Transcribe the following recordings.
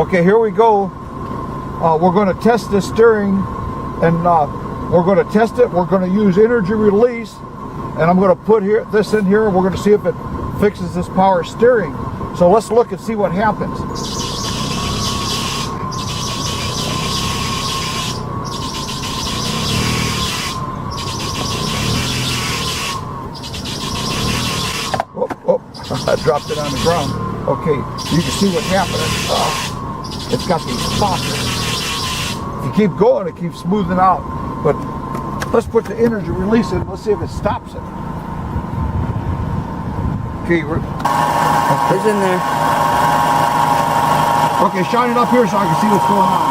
Okay, here we go. We're going to test this steering, and we're going to test it. We're going to use energy release, and I'm going to put this in here, and we're going to see if it fixes this power steering. So let's look and see what happens. I dropped it on the ground. Okay, you can see what's happening. It's got these spots. If you keep going, it keeps smoothing out. But let's put the energy release in. Let's see if it stops it. Okay, it's in there. Okay, shine it up here so I can see what's going on.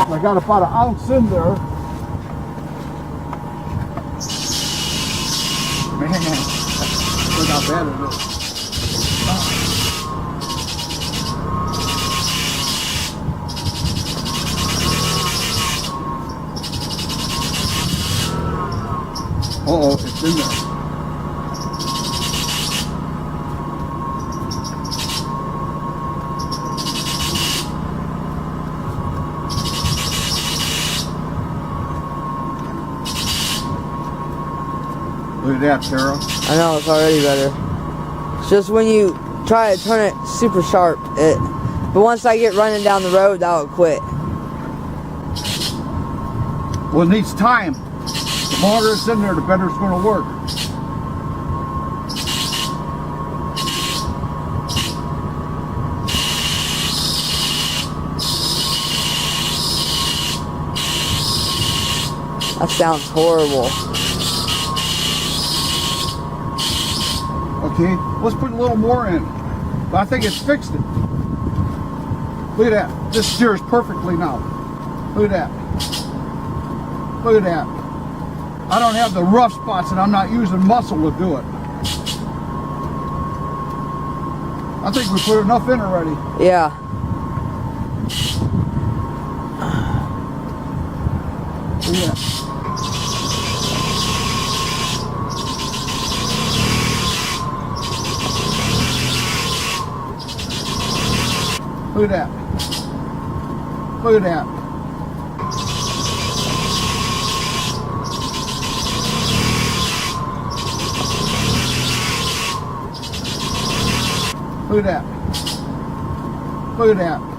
I got about an ounce in there. Man. Look how bad it is. Uh-oh, it's in there. Look at that, Sarah. I know, it's already better. It's just when you try to turn it super sharp, but once I get running down the road, that'll quit. Well, it needs time. The longer it's in there, the better it's going to work. That sounds horrible. Okay, let's put a little more in. But I think it's fixed it. Look at that. This steers perfectly now. Look at that. Look at that. I don't have the rough spots and I'm not using muscle to do it. I think we put enough in already. Yeah. Look at that. Look at that. Look at that. Look at that. Look at that.